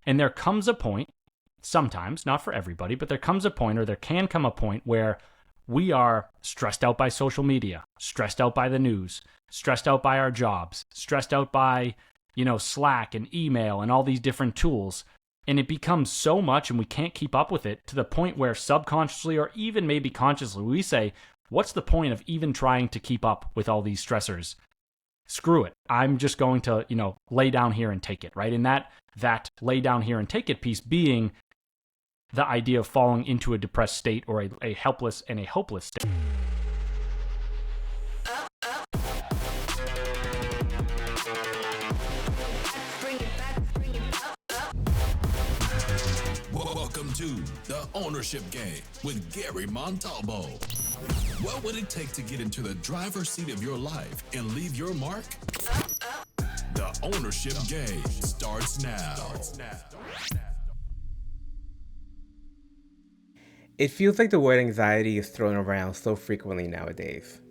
And there comes a point, sometimes, not for everybody, but there comes a point, or there can come a point, where we are stressed out by social media, stressed out by the news, stressed out by our jobs, stressed out by, Slack and email and all these different tools. And it becomes so much and we can't keep up with it, to the point where subconsciously or even maybe consciously we say, what's the point of even trying to keep up with all these stressors? Screw it. I'm just going to, lay down here and take it, right? And that lay down here and take it piece being the idea of falling into a depressed state, or a helpless and a hopeless state. Welcome to The Ownership Game with Gary Montalvo. What would it take to get into the driver's seat of your life and leave your mark? The Ownership Game starts now. It feels like the word anxiety is thrown around so frequently nowadays.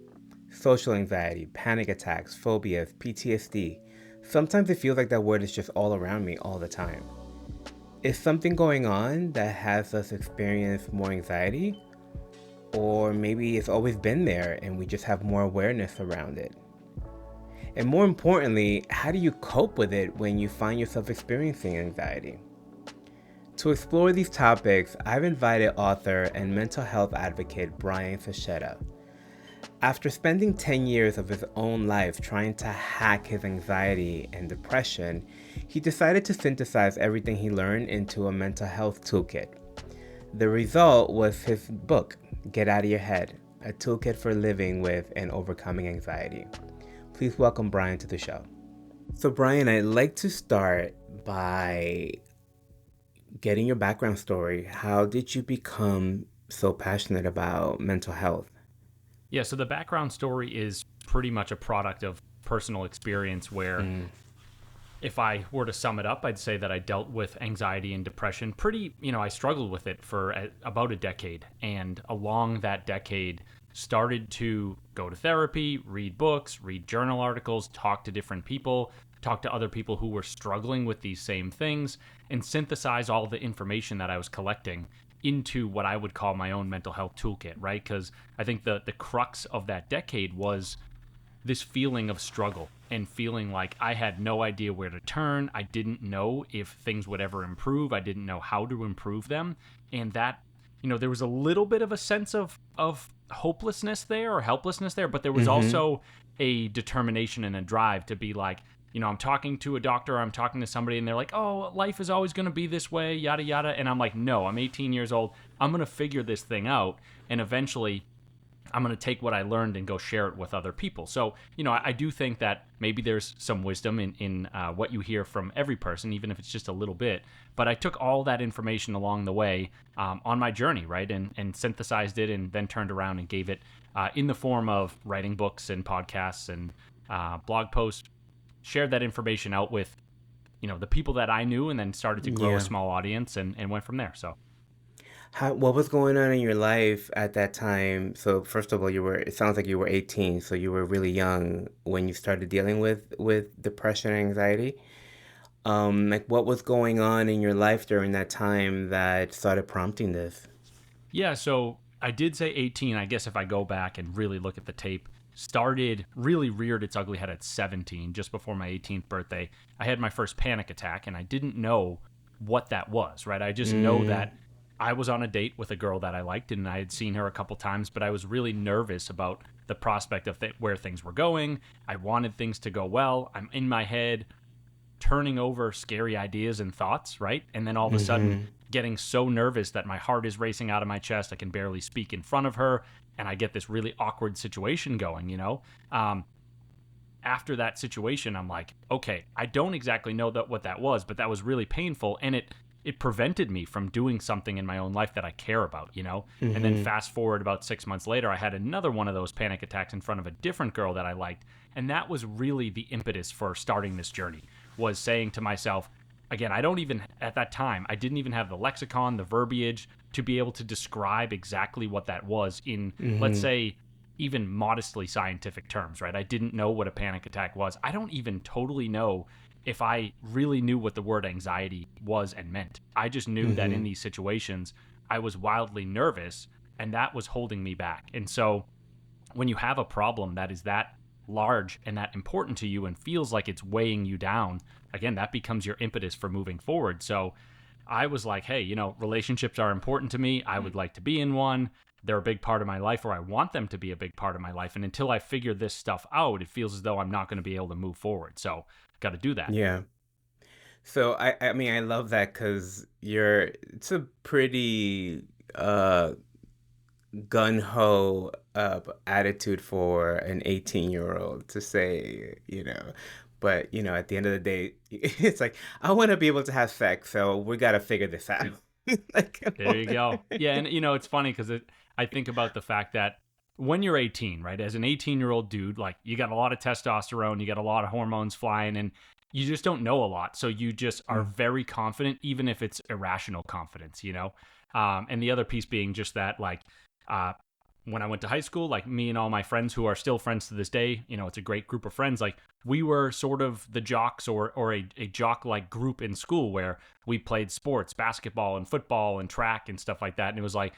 Social anxiety, panic attacks, phobias, PTSD. Sometimes it feels like that word is just all around me all the time. Is something going on that has us experience more anxiety? Or maybe it's always been there and we just have more awareness around it? And more importantly, how do you cope with it when you find yourself experiencing anxiety? To explore these topics, I've invited author and mental health advocate Brian Sachetta. After spending 10 years of his own life trying to hack his anxiety and depression, he decided to synthesize everything he learned into a mental health toolkit. The result was his book, Get Out of Your Head, a toolkit for living with and overcoming anxiety. Please welcome Brian to the show. So Brian, I'd like to start by getting your background story. How did you become so passionate about mental health? Yeah, so the background story is pretty much a product of personal experience where if I were to sum it up, I'd say that I dealt with anxiety and depression I struggled with it for about a decade. And along that decade, started to go to therapy, read books, read journal articles, talk to different people, talk to other people who were struggling with these same things, and synthesize all the information that I was collecting into what I would call my own mental health toolkit, right? Because I think the crux of that decade was this feeling of struggle and feeling like I had no idea where to turn. I didn't know if things would ever improve. I didn't know how to improve them. And that, there was a little bit of a sense of hopelessness there, or helplessness there, but there was also a determination and a drive to be like, I'm talking to a doctor, I'm talking to somebody, and they're like, oh, life is always going to be this way, yada, yada. And I'm like, no, I'm 18 years old. I'm going to figure this thing out. And eventually I'm going to take what I learned and go share it with other people. So, I do think that maybe there's some wisdom in what you hear from every person, even if it's just a little bit. But I took all that information along the way on my journey, right? And synthesized it, and then turned around and gave it in the form of writing books and podcasts and blog posts, shared that information out with, the people that I knew, and then started to grow a small audience and went from there. So. What was going on in your life at that time? So first of all, it sounds like you were 18, so you were really young when you started dealing with depression and anxiety. What was going on in your life during that time that started prompting this? Yeah, so I did say 18. I guess if I go back and really look at the tape, really reared its ugly head at 17, just before my 18th birthday. I had my first panic attack, and I didn't know what that was, right? I just know that I was on a date with a girl that I liked, and I had seen her a couple times, but I was really nervous about the prospect of where things were going. I wanted things to go well. I'm in my head turning over scary ideas and thoughts, right? And then all of a sudden getting so nervous that my heart is racing out of my chest. I can barely speak in front of her, and I get this really awkward situation going, After that situation, I'm like, okay, I don't exactly know what that was, but that was really painful, and it prevented me from doing something in my own life that I care about, And then fast forward about 6 months later, I had another one of those panic attacks in front of a different girl that I liked. And that was really the impetus for starting this journey, was saying to myself, again, at that time, I didn't even have the lexicon, the verbiage to be able to describe exactly what that was in, let's say, even modestly scientific terms, right? I didn't know what a panic attack was. I don't even totally know if I really knew what the word anxiety was and meant. I just knew that in these situations, I was wildly nervous, and that was holding me back. And so when you have a problem that is that large and that important to you and feels like it's weighing you down, again, that becomes your impetus for moving forward. So I was like, hey, relationships are important to me. I would like to be in one. They're a big part of my life, or I want them to be a big part of my life. And until I figure this stuff out, it feels as though I'm not going to be able to move forward. So got to do that. Yeah. So I mean, I love that because it's a pretty gun ho attitude for an 18-year-old to say. But at the end of the day, it's like, I want to be able to have sex, so we got to figure this out. There you go. Yeah, and it's funny because I think about the fact that when you're 18, right, as an 18-year-old dude, like, you got a lot of testosterone, you got a lot of hormones flying, and you just don't know a lot. So you just are very confident, even if it's irrational confidence. And the other piece being just that, like, when I went to high school, like, me and all my friends who are still friends to this day, it's a great group of friends. Like, we were sort of the jocks or a jock-like group in school where we played sports, basketball and football and track and stuff like that. And it was like,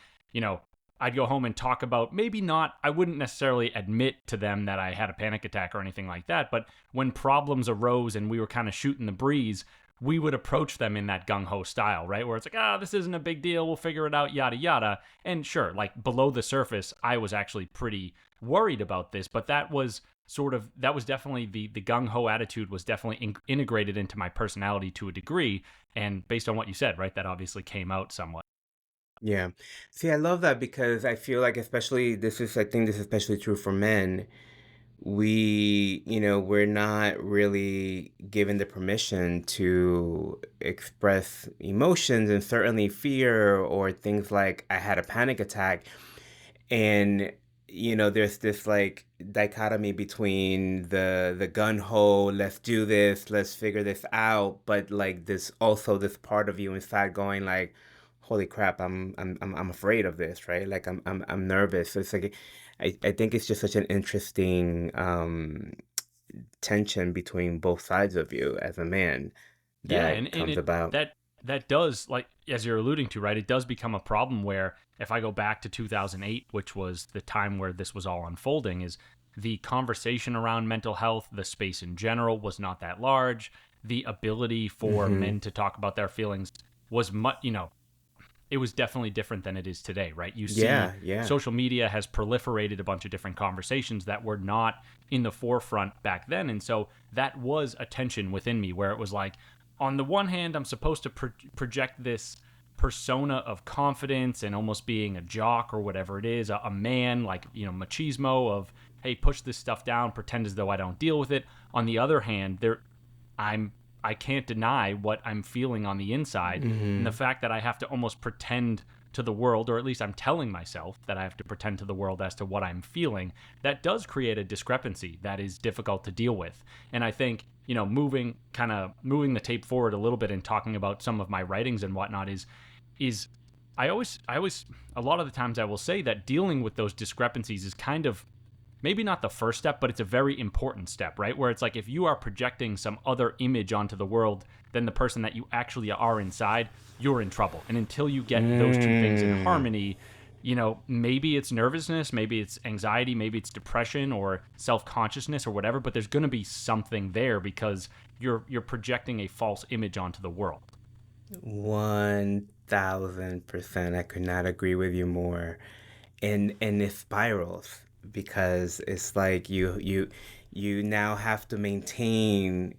I'd go home and talk about, maybe not, I wouldn't necessarily admit to them that I had a panic attack or anything like that, but when problems arose and we were kind of shooting the breeze, we would approach them in that gung-ho style, right? Where it's like, this isn't a big deal, we'll figure it out, yada, yada. And sure, like, below the surface, I was actually pretty worried about this, but that was definitely the gung-ho attitude was definitely integrated into my personality to a degree. And based on what you said, right, that obviously came out somewhat. Yeah. See, I love that because I feel like, I think this is especially true for men. We're not really given the permission to express emotions, and certainly fear, or things like, I had a panic attack. And there's this, like, dichotomy between the gun ho, let's do this, let's figure this out, but, like, this part of you inside going, like, holy crap, I'm afraid of this, right? Like, I'm nervous. So it's like, I think it's just such an interesting tension between both sides of you as a man Yeah, that and comes about. that does, like, as you're alluding to, right, it does become a problem where, if I go back to 2008, which was the time where this was all unfolding, is the conversation around mental health, the space in general was not that large. The ability for men to talk about their feelings was much, it was definitely different than it is today, right? You see, Yeah. social media has proliferated a bunch of different conversations that were not in the forefront back then. And so that was a tension within me where it was like, on the one hand, I'm supposed to project this persona of confidence and almost being a jock or whatever it is, a man, like, machismo of, hey, push this stuff down, pretend as though I don't deal with it. On the other hand, I can't deny what I'm feeling on the inside, and the fact that I have to almost pretend to the world, or at least I'm telling myself that I have to pretend to the world as to what I'm feeling, that does create a discrepancy that is difficult to deal with. And I think, moving the tape forward a little bit and talking about some of my writings and whatnot is I always a lot of the times I will say that dealing with those discrepancies is kind of maybe not the first step, but it's a very important step, right? Where it's like, if you are projecting some other image onto the world than the person that you actually are inside, you're in trouble. And until you get those two things in harmony, maybe it's nervousness, maybe it's anxiety, maybe it's depression or self-consciousness or whatever, but there's going to be something there because you're projecting a false image onto the world. 1000%. I could not agree with you more. And it spirals because it's like you now have to maintain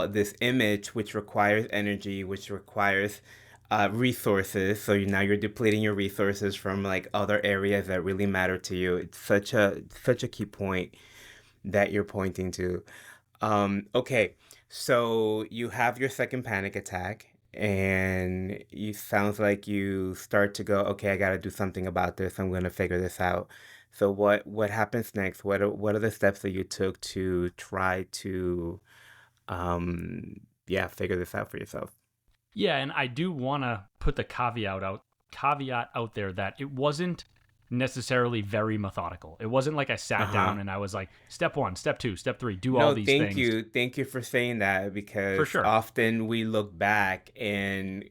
this image, which requires energy, which requires resources. So you're depleting your resources from, like, other areas that really matter to you. It's such a key point that you're pointing to. Okay, so you have your second panic attack, and you sounds like you start to go, okay, I got to do something about this. I'm going to figure this out. So what happens next? What are the steps that you took to try to figure this out for yourself? Yeah, and I do want to put the caveat out there that it wasn't necessarily very methodical. It wasn't like I sat down and I was like, step 1, step 2, step 3, do all No, these thank things. you. Thank you for saying that, For because sure. often we look back and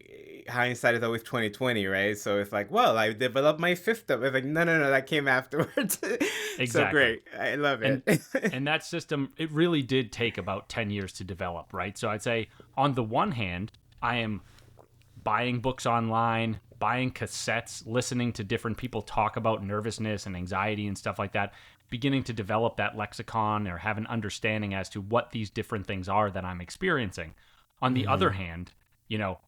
hindsight is always 2020, right? So it's like, well, I developed my system. It's like, no, that came afterwards. So Exactly. great. I love And it. and that system, it really did take about 10 years to develop, right? So I'd say on the one hand, I am buying books online, buying cassettes, listening to different people talk about nervousness and anxiety and stuff like that, beginning to develop that lexicon or have an understanding as to what these different things are that I'm experiencing. On the other hand,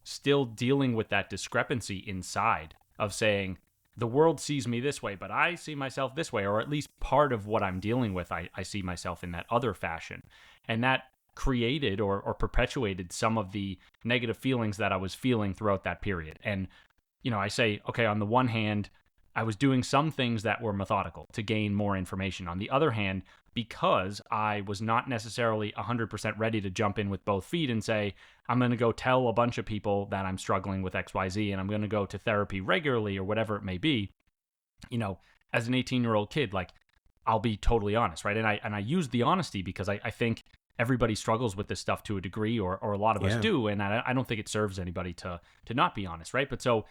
still dealing with that discrepancy inside of saying, the world sees me this way, but I see myself this way, or at least part of what I'm dealing with, I see myself in that other fashion. And that created or perpetuated some of the negative feelings that I was feeling throughout that period. And, I say, okay, on the one hand, I was doing some things that were methodical to gain more information. On the other hand, because I was not necessarily 100% ready to jump in with both feet and say, I'm going to go tell a bunch of people that I'm struggling with XYZ and I'm going to go to therapy regularly or whatever it may be, as an 18-year-old kid, like, I'll be totally honest, right? And I use the honesty because I think everybody struggles with this stuff to a degree, or a lot of us Yeah. do, and I don't think it serves anybody to not be honest, right? But so,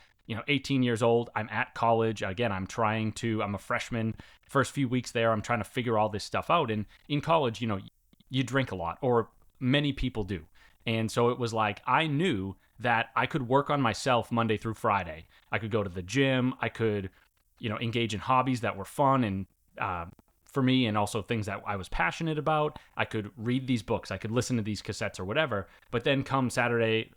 18 years old, I'm at college. Again, I'm a freshman. First few weeks there, I'm trying to figure all this stuff out. And in college, you drink a lot, or many people do. And so it was like, I knew that I could work on myself Monday through Friday. I could go to the gym. I could, engage in hobbies that were fun and for me, and also things that I was passionate about. I could read these books. I could listen to these cassettes or whatever. But then come Friday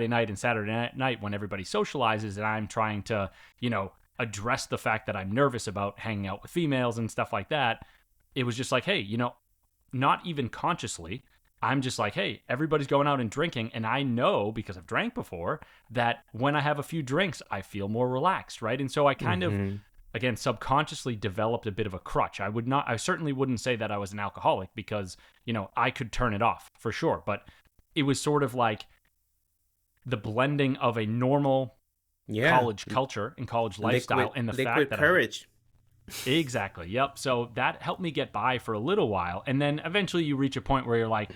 night and Saturday night when everybody socializes and I'm trying to, address the fact that I'm nervous about hanging out with females and stuff like that, it was just like, hey, not even consciously, I'm just like, hey, everybody's going out and drinking. And I know, because I've drank before, that when I have a few drinks, I feel more relaxed, right? And so I kind of, again, subconsciously developed a bit of a crutch. I certainly wouldn't say that I was an alcoholic because, I could turn it off for sure. But it was sort of like the blending of a normal college culture and college lifestyle and the fact that courage. Exactly. Yep. So that helped me get by for a little while. And then eventually you reach a point where you're like,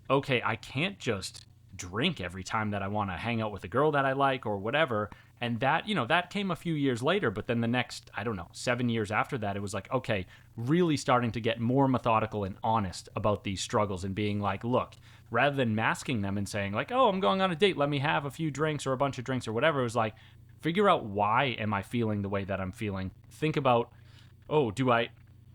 okay, I can't just drink every time that I want to hang out with a girl that I like or whatever. And that, that came a few years later. But then the next, 7 years after that, it was like, okay, really starting to get more methodical and honest about these struggles and being like, look, rather than masking them and saying like, oh, I'm going on a date, let me have a few drinks or a bunch of drinks or whatever. It was like, figure out, why am I feeling the way that I'm feeling? Think about,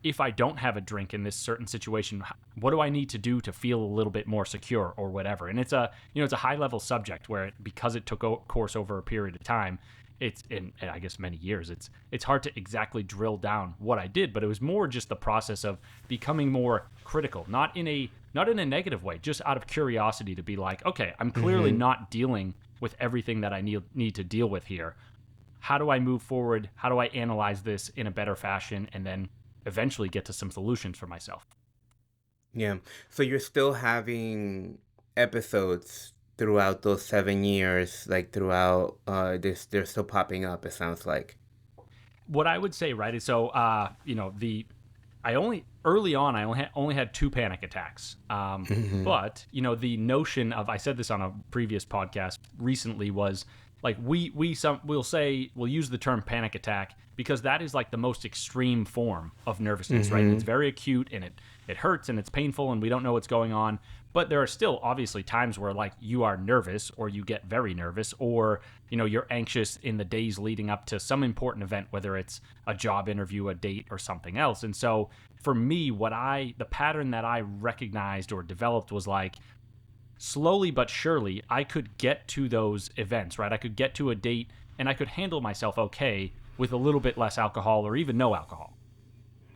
if I don't have a drink in this certain situation, what do I need to do to feel a little bit more secure or whatever? And it's a high level subject where, because it took course over a period of time, it's in, I guess, many years, it's hard to exactly drill down what I did, but it was more just the process of becoming more critical, not in a negative way, just out of curiosity to be like, okay, I'm clearly not dealing with everything that I need to deal with here. How do I move forward? How do I analyze this in a better fashion and then eventually get to some solutions for myself? Yeah. So you're still having episodes throughout those 7 years, like throughout they're still popping up, it sounds like. What I would say, right, is so early on I only had 2 panic attacks. But the notion of, I said this on a previous podcast recently, was like we'll use the term panic attack because that is like the most extreme form of nervousness, right? It's very acute and it hurts and it's painful and we don't know what's going on. But there are still obviously times where like you are nervous or you get very nervous or, you're anxious in the days leading up to some important event, whether it's a job interview, a date, or something else. And so for me, the pattern that I recognized or developed was like, slowly but surely, I could get to those events, right? I could get to a date and I could handle myself okay with a little bit less alcohol or even no alcohol.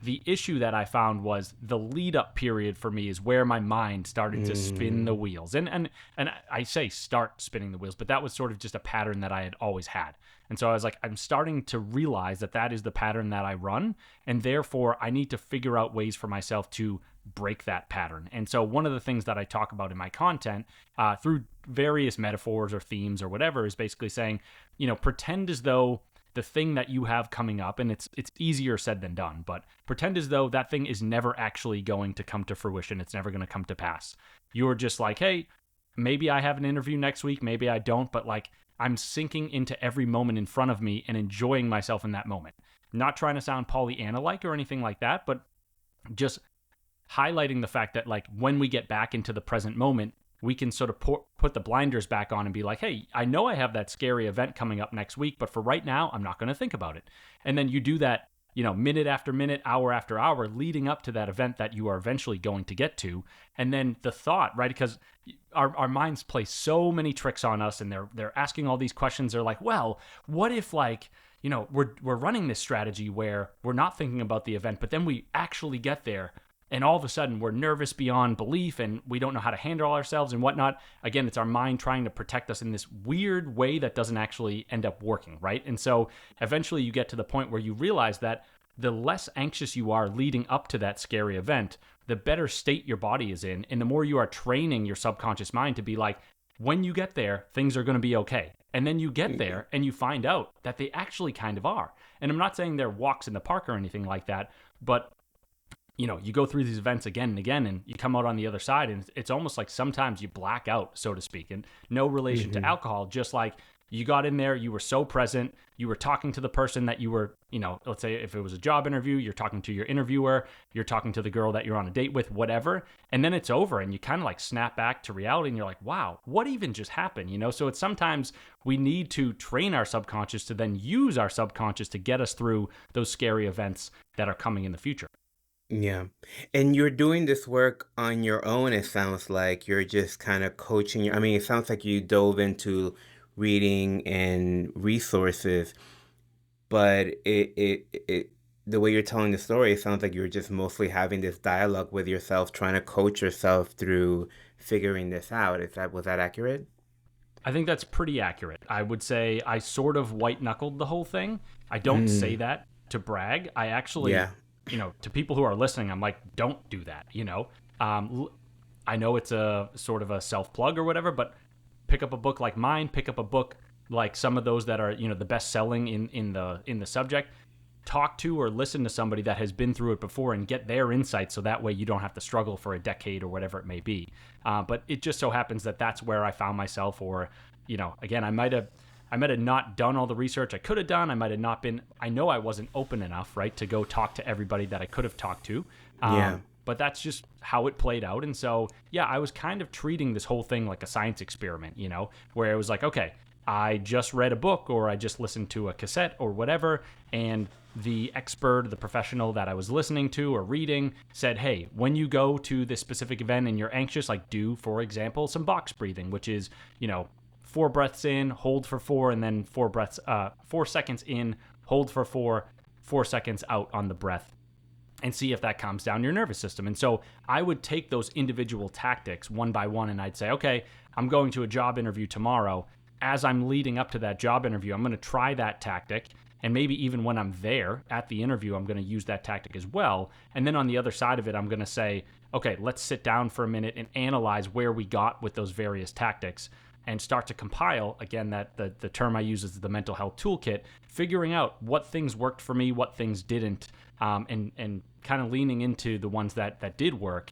The issue that I found was the lead up period for me is where my mind started to spin the wheels. And I say start spinning the wheels, but that was sort of just a pattern that I had always had. And so I was like, I'm starting to realize that is the pattern that I run. And therefore I need to figure out ways for myself to break that pattern. And so one of the things that I talk about in my content through various metaphors or themes or whatever is basically saying, pretend as though the thing that you have coming up, and it's easier said than done, but pretend as though that thing is never actually going to come to fruition. It's never going to come to pass. You're just like, hey, maybe I have an interview next week, maybe I don't, but like I'm sinking into every moment in front of me and enjoying myself in that moment. Not trying to sound Pollyanna-like or anything like that, but just highlighting the fact that like when we get back into the present moment, we can sort of put the blinders back on and be like, hey, I know I have that scary event coming up next week, but for right now, I'm not going to think about it. And then you do that, minute after minute, hour after hour, leading up to that event that you are eventually going to get to. And then the thought, right? Because our minds play so many tricks on us, and they're asking all these questions. They're like, well, what if like, we're running this strategy where we're not thinking about the event, but then we actually get there, and all of a sudden we're nervous beyond belief and we don't know how to handle ourselves and whatnot. Again, it's our mind trying to protect us in this weird way that doesn't actually end up working, right? And so eventually you get to the point where you realize that the less anxious you are leading up to that scary event, the better state your body is in. And the more you are training your subconscious mind to be like, when you get there, things are going to be okay. And then you get there and you find out that they actually kind of are. And I'm not saying they're walks in the park or anything like that, but you go through these events again and again, and you come out on the other side, and it's almost like sometimes you black out, so to speak, and no relation to alcohol, just like you got in there, you were so present, you were talking to the person that you were, let's say if it was a job interview, you're talking to your interviewer, you're talking to the girl that you're on a date with, whatever, and then it's over, and you kind of like snap back to reality, and you're like, wow, what even just happened, So it's sometimes we need to train our subconscious to then use our subconscious to get us through those scary events that are coming in the future. Yeah. And you're doing this work on your own, it sounds like. You're just kind of coaching. I mean, it sounds like you dove into reading and resources, but the way you're telling the story, it sounds like you're just mostly having this dialogue with yourself, trying to coach yourself through figuring this out. Was that accurate? I think that's pretty accurate. I would say I sort of white-knuckled the whole thing. I don't say that to brag. I actually... Yeah. To people who are listening, I'm like, don't do that, I know it's a sort of a self-plug or whatever, but pick up a book like mine, pick up a book like some of those that are, the best-selling in the subject. Talk to or listen to somebody that has been through it before and get their insights, so that way you don't have to struggle for a decade or whatever it may be. But it just so happens that that's where I found myself, or, again, I might have not done all the research I could have done. I might have not been, I know I wasn't open enough, right, to go talk to everybody that I could have talked to. But that's just how it played out. And so, yeah, I was kind of treating this whole thing like a science experiment, where it was like, okay, I just read a book or I just listened to a cassette or whatever, and the expert, the professional that I was listening to or reading said, hey, when you go to this specific event and you're anxious, like do, for example, some box breathing, which is, 4 breaths in, hold for 4, and then 4 seconds in, hold for 4 seconds out on the breath, and see if that calms down your nervous system. And so I would take those individual tactics one by one, and I'd say, okay, I'm going to a job interview tomorrow. As I'm leading up to that job interview, I'm going to try that tactic. And maybe even when I'm there at the interview, I'm going to use that tactic as well. And then on the other side of it, I'm going to say, okay, let's sit down for a minute and analyze where we got with those various tactics, and start to compile, again, that the term I use is the mental health toolkit, figuring out what things worked for me, what things didn't, and kind of leaning into the ones that did work,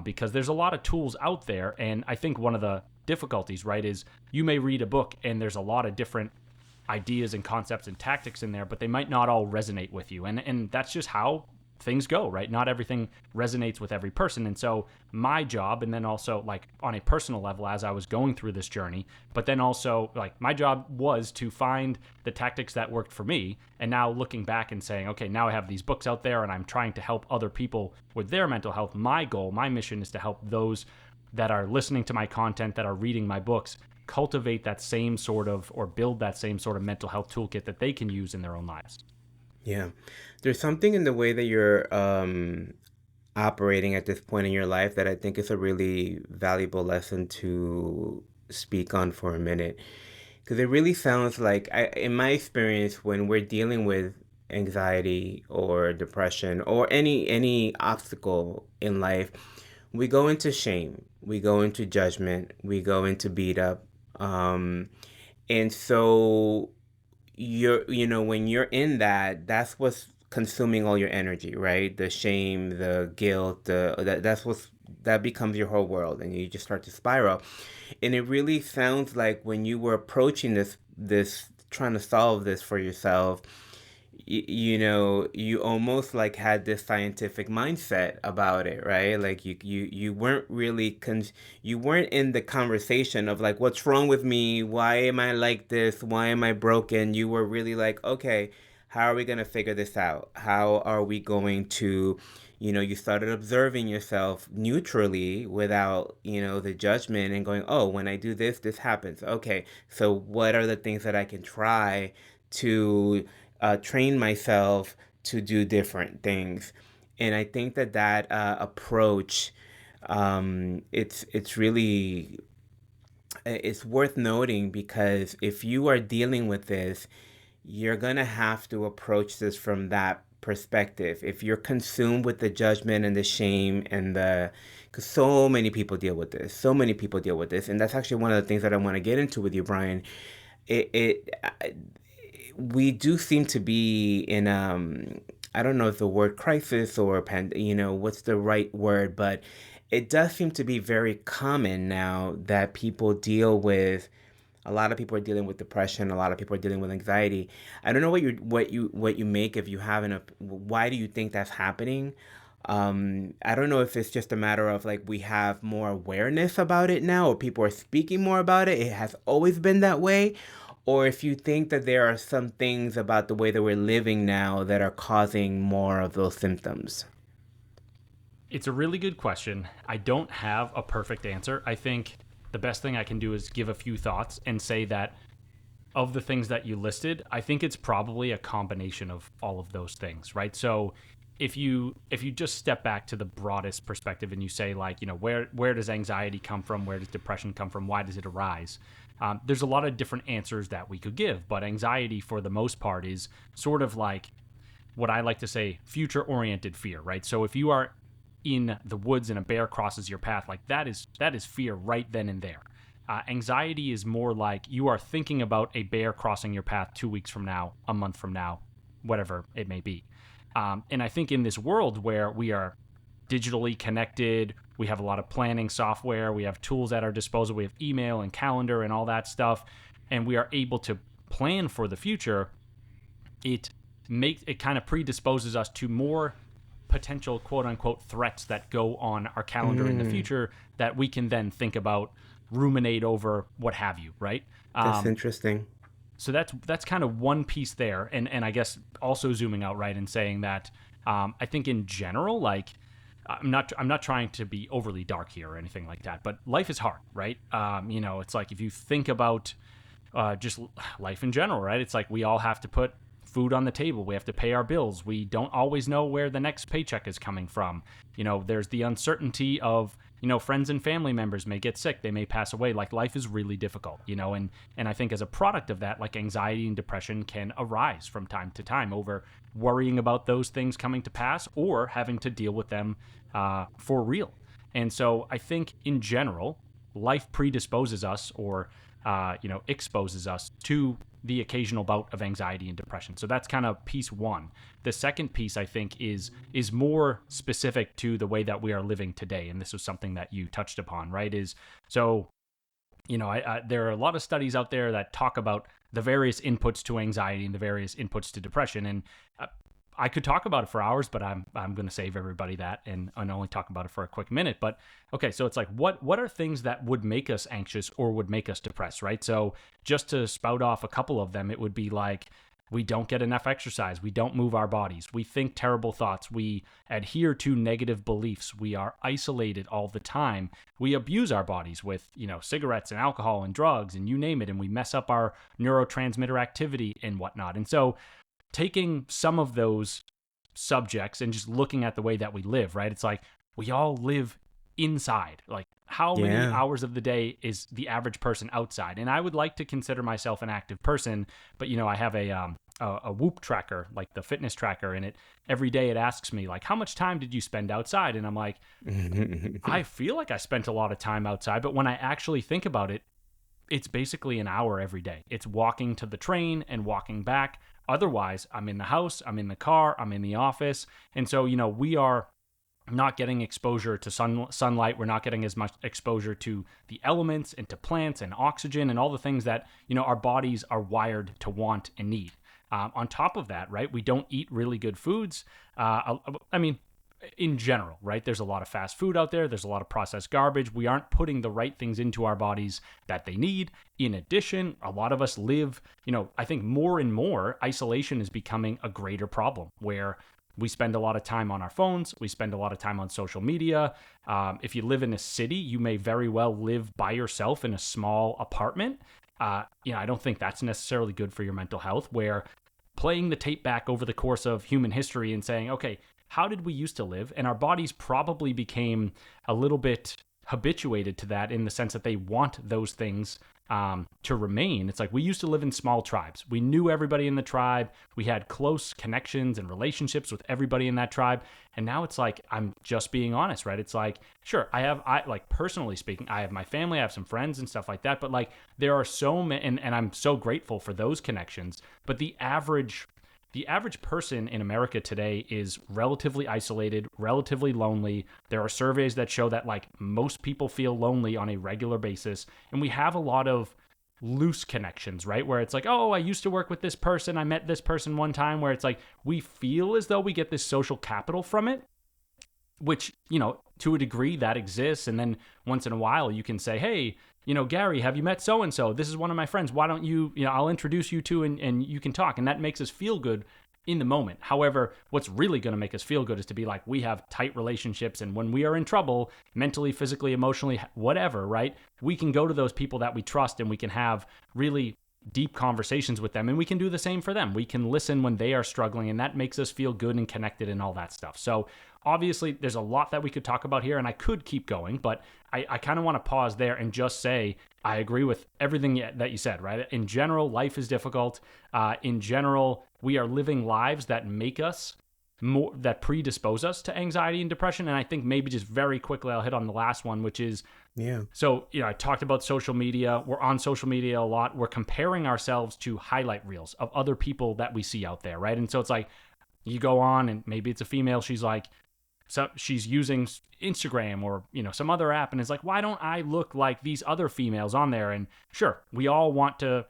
because there's a lot of tools out there. And I think one of the difficulties, right, is you may read a book and there's a lot of different ideas and concepts and tactics in there, but they might not all resonate with you. And that's just how things go, right? Not everything resonates with every person. And so my job, and then also like on a personal level as I was going through this journey, but then also like my job was to find the tactics that worked for me. And now looking back and saying, okay, now I have these books out there and I'm trying to help other people with their mental health. My goal, my mission is to help those that are listening to my content, that are reading my books, cultivate that same sort of, or build that same sort of mental health toolkit that they can use in their own lives. Yeah. There's something in the way that you're operating at this point in your life that I think is a really valuable lesson to speak on for a minute. Because it really sounds like, in my experience, when we're dealing with anxiety or depression or any obstacle in life, we go into shame, we go into judgment, we go into beat up. And so when you're in that, that's what's consuming all your energy, right? The shame, the guilt, that becomes your whole world, and you just start to spiral. And it really sounds like when you were approaching this trying to solve this for yourself, you almost like had this scientific mindset about it, right? Like you weren't really you weren't in the conversation of like, what's wrong with me? Why am I like this? Why am I broken? You were really like, okay, how are we going to figure this out? How are we going to, you started observing yourself neutrally without, the judgment, and going, oh, when I do this, this happens. Okay, so what are the things that I can try to train myself to do different things? And I think that approach, it's really, it's worth noting, because if you are dealing with this, you're gonna have to approach this from that perspective. If you're consumed with the judgment and the shame and because so many people deal with this, and that's actually one of the things that I want to get into with you, Brian. It we do seem to be in I don't know if the word crisis or what's the right word, but it does seem to be very common now that people deal with. A lot of people are dealing with depression. A lot of people are dealing with anxiety. I don't know what you make, if you have why do you think that's happening? I don't know if it's just a matter of like we have more awareness about it now, or people are speaking more about it. It has always been that way. Or if you think that there are some things about the way that we're living now that are causing more of those symptoms. It's a really good question. I don't have a perfect answer. I think the best thing I can do is give a few thoughts and say that of the things that you listed, I think it's probably a combination of all of those things, right? So if you just step back to the broadest perspective and you say like, where does anxiety come from? Where does depression come from? Why does it arise? There's a lot of different answers that we could give, but anxiety for the most part is sort of like what I like to say, future-oriented fear, right? So if you are in the woods and a bear crosses your path, like that is fear right then and there. Anxiety is more like you are thinking about a bear crossing your path 2 weeks from now, a month from now, whatever it may be. And I think in this world where we are digitally connected, we have a lot of planning software, we have tools at our disposal, we have email and calendar and all that stuff, and we are able to plan for the future, it kind of predisposes us to more potential quote unquote threats that go on our calendar in the future that we can then think about, ruminate over, what have you, right? That's interesting. So that's kind of one piece there, and I guess also zooming out, right, and saying that I think in general, like I'm not trying to be overly dark here or anything like that, but life is hard, right? It's like if you think about just life in general, right? It's like we all have to put food on the table. We have to pay our bills. We don't always know where the next paycheck is coming from. There's the uncertainty of, friends and family members may get sick. They may pass away. Like life is really difficult, and I think as a product of that, like anxiety and depression can arise from time to time over worrying about those things coming to pass or having to deal with them for real. And so I think in general, life predisposes us or, exposes us to the occasional bout of anxiety and depression. So that's kind of piece one. The second piece, I think, is more specific to the way that we are living today. And this was something that you touched upon, right? There are a lot of studies out there that talk about the various inputs to anxiety and the various inputs to depression. And I could talk about it for hours, but I'm going to save everybody that and only talk about it for a quick minute. But okay, so it's like, what are things that would make us anxious or would make us depressed, right? So just to spout off a couple of them, it would be like, we don't get enough exercise. We don't move our bodies. We think terrible thoughts. We adhere to negative beliefs. We are isolated all the time. We abuse our bodies with, cigarettes and alcohol and drugs and you name it. And we mess up our neurotransmitter activity and whatnot. And so taking some of those subjects and just looking at the way that we live, right? It's like we all live inside. Like how many hours of the day is the average person outside? And I would like to consider myself an active person, but I have a Whoop tracker, like the fitness tracker, and every day it asks me like, how much time did you spend outside? And I'm like, I feel like I spent a lot of time outside, but when I actually think about it, it's basically an hour every day. It's walking to the train and walking back. Otherwise, I'm in the house, I'm in the car, I'm in the office. And so, we are not getting exposure to sunlight. We're not getting as much exposure to the elements and to plants and oxygen and all the things that, our bodies are wired to want and need. On top of that, right, we don't eat really good foods. In general, right? There's a lot of fast food out there. There's a lot of processed garbage. We aren't putting the right things into our bodies that they need. In addition, a lot of us live, I think more and more isolation is becoming a greater problem where we spend a lot of time on our phones. We spend a lot of time on social media. If you live in a city, you may very well live by yourself in a small apartment. I don't think that's necessarily good for your mental health, where playing the tape back over the course of human history and saying, okay, how did we used to live? And our bodies probably became a little bit habituated to that in the sense that they want those things to remain. It's like we used to live in small tribes. We knew everybody in the tribe. We had close connections and relationships with everybody in that tribe. And now it's like, I'm just being honest, right? It's like, sure, I like personally speaking, I have my family, I have some friends and stuff like that. But like there are so many, and I'm so grateful for those connections. But the average person in America today is relatively isolated, relatively lonely. There are surveys that show that like most people feel lonely on a regular basis. And we have a lot of loose connections, right? Where it's like, oh, I used to work with this person. I met this person one time, where it's like, we feel as though we get this social capital from it, which, to a degree that exists. And then once in a while you can say, hey, Gary, have you met so-and-so? This is one of my friends. Why don't you, I'll introduce you to and you can talk. And that makes us feel good in the moment. However, what's really going to make us feel good is to be like, we have tight relationships. And when we are in trouble, mentally, physically, emotionally, whatever, right? We can go to those people that we trust and we can have really deep conversations with them, and we can do the same for them. We can listen when they are struggling, and that makes us feel good and connected and all that stuff. So obviously there's a lot that we could talk about here, and I could keep going, but I kind of want to pause there and just say I agree with everything that you said, right? In general, life is difficult. In general, we are living lives that make us more, that predispose us to anxiety and depression. And I think maybe just very quickly, I'll hit on the last one, which is, so, I talked about social media. We're on social media a lot. We're comparing ourselves to highlight reels of other people that we see out there, right? And so it's like, you go on and maybe it's a female. She's like, so she's using Instagram or, some other app. And it's like, why don't I look like these other females on there? And sure, we all want to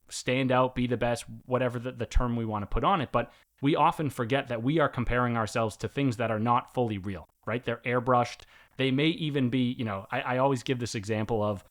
stand out, be the best, whatever the term we want to put on it. But we often forget that we are comparing ourselves to things that are not fully real, right? They're airbrushed. They may even be, I always give this example of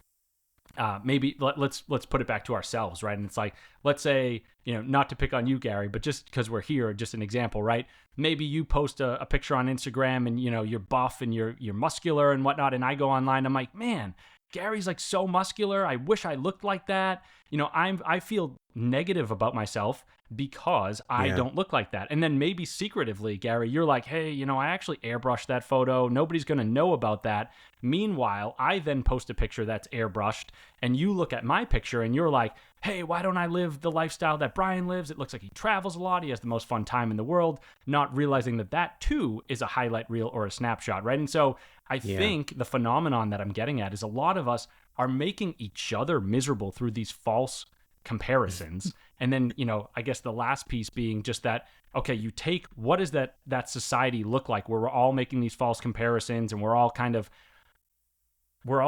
maybe let's put it back to ourselves, right? And it's like, let's say, not to pick on you, Gary, but just because we're here, just an example, right? Maybe you post a picture on Instagram and, you're buff and you're muscular and whatnot. And I go online, I'm like, man, Gary's like so muscular. I wish I looked like that. I feel negative about myself because I don't look like that. And then maybe secretively, Gary, you're like, hey, I actually airbrushed that photo. Nobody's going to know about that. Meanwhile, I then post a picture that's airbrushed and you look at my picture and you're like, hey, why don't I live the lifestyle that Brian lives? It looks like he travels a lot. He has the most fun time in the world, not realizing that that too is a highlight reel or a snapshot, right? And so I think the phenomenon that I'm getting at is a lot of us are making each other miserable through these false comparisons. And then, I guess the last piece being just that, okay, you take, what does that society look like where we're all making these false comparisons and we're all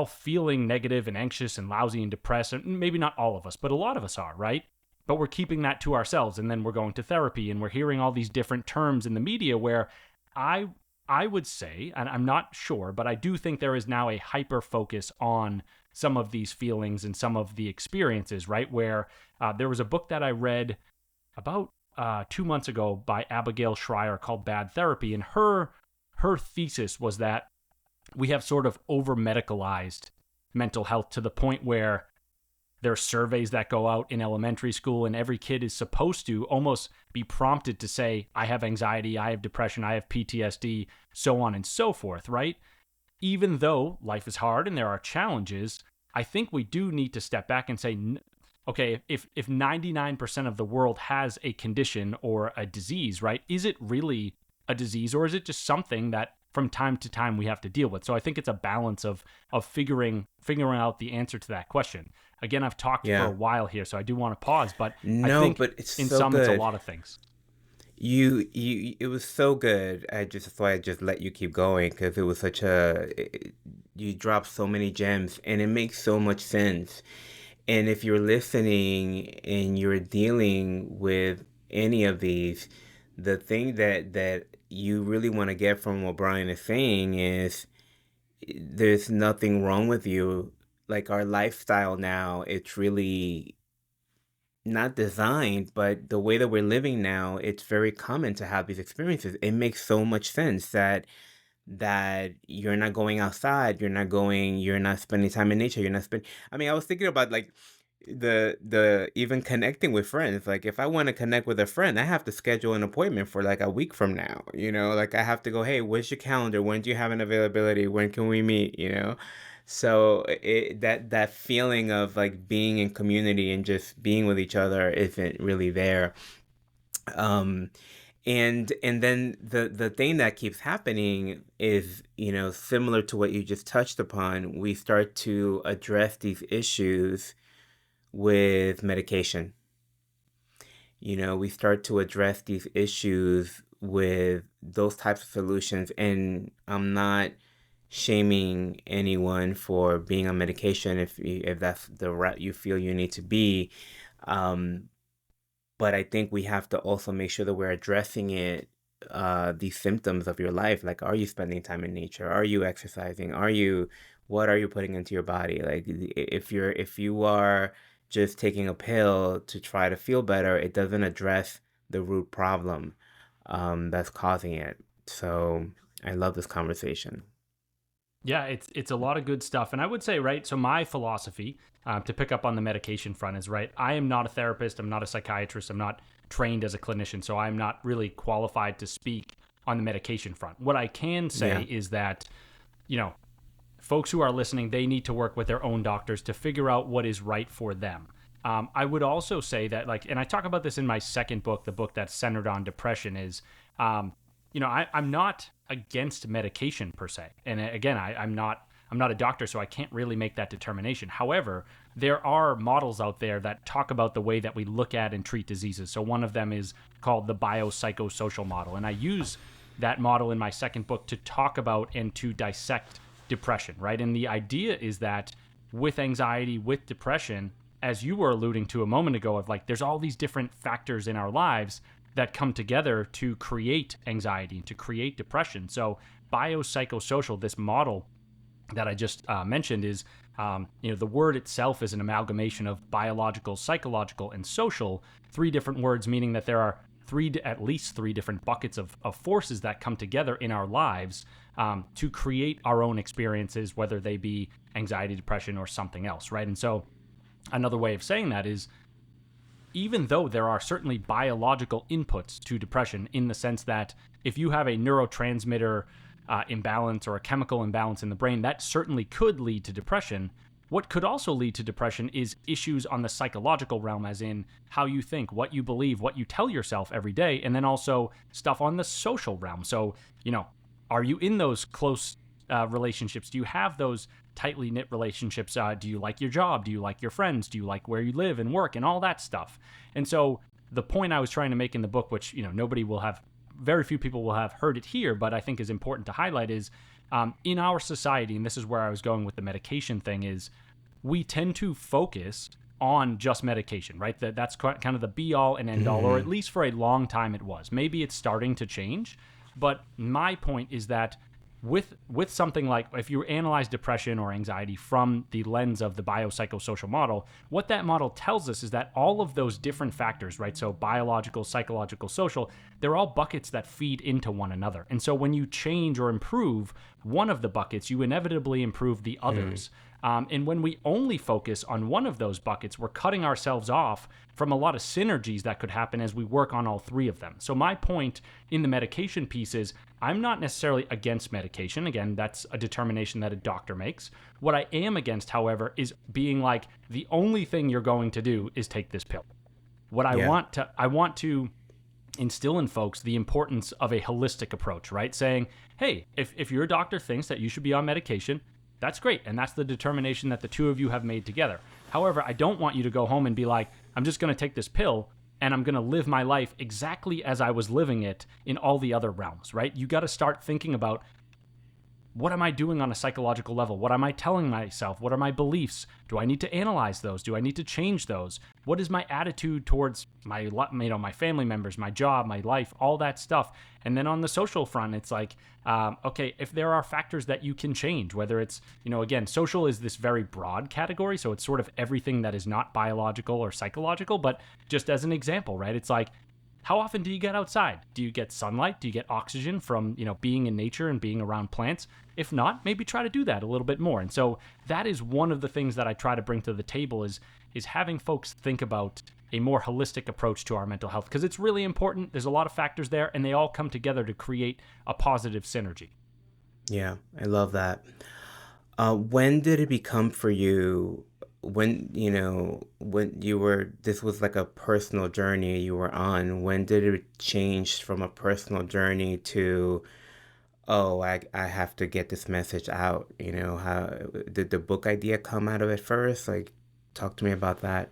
feeling negative and anxious and lousy and depressed. And maybe not all of us, but a lot of us are, right? But we're keeping that to ourselves. And then we're going to therapy and we're hearing all these different terms in the media where I would say, and I'm not sure, but I do think there is now a hyper focus on some of these feelings and some of the experiences, right? Where there was a book that I read about 2 months ago by Abigail Schreier called Bad Therapy. And her thesis was that we have sort of over-medicalized mental health to the point where there are surveys that go out in elementary school and every kid is supposed to almost be prompted to say, I have anxiety, I have depression, I have PTSD, so on and so forth, right? Even though life is hard and there are challenges, I think we do need to step back and say, okay, if 99% of the world has a condition or a disease, right? Is it really a disease or is it just something that from time to time we have to deal with? So I think it's a balance of figuring out the answer to that question. again, I've talked for Yeah. a while here, so I do want to pause, but I No, think but it's in so some, it's a good. lot of things. It was so good. That's why I just let you keep going because it was you dropped so many gems and it makes so much sense. And if you're listening and you're dealing with any of these, the thing that you really want to get from what Brian is saying is there's nothing wrong with you. Like our lifestyle now, it's really not designed, but the way that we're living now, it's very common to have these experiences. It makes so much sense that you're not going outside, you're not spending time in nature, you're not spending. I mean, I was thinking about like the even connecting with friends. Like if I want to connect with a friend, I have to schedule an appointment for like a week from now. Like I have to go, hey, where's your calendar? When do you have an availability? When can we meet? So that feeling of like being in community and just being with each other isn't really there. Um, and then the thing that keeps happening is, similar to what you just touched upon, we start to address these issues with medication. We start to address these issues with those types of solutions. And I'm not shaming anyone for being on medication if that's the route you feel you need to be. Um, but I think we have to also make sure that we're addressing these symptoms of your life. Like, are you spending time in nature? Are you exercising? What are you putting into your body? Like, if you are just taking a pill to try to feel better, it doesn't address the root problem that's causing it. So I love this conversation. Yeah, it's a lot of good stuff. And I would say, right, so my philosophy, to pick up on the medication front, is, right, I am not a therapist, I'm not a psychiatrist, I'm not trained as a clinician, so I'm not really qualified to speak on the medication front. What I can say is that, folks who are listening, they need to work with their own doctors to figure out what is right for them. I would also say that, like, and I talk about this in my second book, the book that's centered on depression, is, I'm not against medication per se. And again, I'm not a doctor, so I can't really make that determination. However, there are models out there that talk about the way that we look at and treat diseases. So one of them is called the biopsychosocial model. And I use that model in my second book to talk about and to dissect depression, right? And the idea is that with anxiety, with depression, as you were alluding to a moment ago, of like, there's all these different factors in our lives that come together to create anxiety and to create depression. So biopsychosocial, this model that I just mentioned, is, the word itself is an amalgamation of biological, psychological, and social, three different words, meaning that there are at least three different buckets of forces that come together in our lives to create our own experiences, whether they be anxiety, depression, or something else, right? And so another way of saying that is, even though there are certainly biological inputs to depression, in the sense that if you have a neurotransmitter imbalance or a chemical imbalance in the brain, that certainly could lead to depression. What could also lead to depression is issues on the psychological realm, as in how you think, what you believe, what you tell yourself every day, and then also stuff on the social realm. So, are you in those close relationships? Do you have those tightly knit relationships? Do you like your job? Do you like your friends? Do you like where you live and work and all that stuff? And so the point I was trying to make in the book, which, very few people will have heard it here, but I think is important to highlight, is in our society, and this is where I was going with the medication thing, is we tend to focus on just medication, right? That's kind of the be all and end all, or at least for a long time it was. Maybe it's starting to change, but my point is that with something like, if you analyze depression or anxiety from the lens of the biopsychosocial model, what that model tells us is that all of those different factors, right? So biological, psychological, social, they're all buckets that feed into one another. And so when you change or improve one of the buckets, you inevitably improve the others. And when we only focus on one of those buckets, we're cutting ourselves off from a lot of synergies that could happen as we work on all three of them. So my point in the medication piece is, I'm not necessarily against medication. Again, that's a determination that a doctor makes. What I am against, however, is being like, the only thing you're going to do is take this pill. What I want to instill in folks the importance of a holistic approach, right? Saying, hey, if your doctor thinks that you should be on medication, that's great. And that's the determination that the two of you have made together. However, I don't want you to go home and be like, I'm just going to take this pill and I'm going to live my life exactly as I was living it in all the other realms, right? You got to start thinking about, what am I doing on a psychological level? What am I telling myself? What are my beliefs? Do I need to analyze those? Do I need to change those? What is my attitude towards my family members, my job, my life, all that stuff? And then on the social front, it's like, okay, if there are factors that you can change, whether it's, again, social is this very broad category. So it's sort of everything that is not biological or psychological. But just as an example, right? It's like, how often do you get outside? Do you get sunlight? Do you get oxygen from, being in nature and being around plants? If not, maybe try to do that a little bit more. And so that is one of the things that I try to bring to the table is having folks think about a more holistic approach to our mental health, because it's really important. There's a lot of factors there, and they all come together to create a positive synergy. Yeah, I love that. When did it become for you, when you were, this was like a personal journey you were on, when did it change from a personal journey to, oh, I have to get this message out? How did the book idea come out of it first? Like, talk to me about that.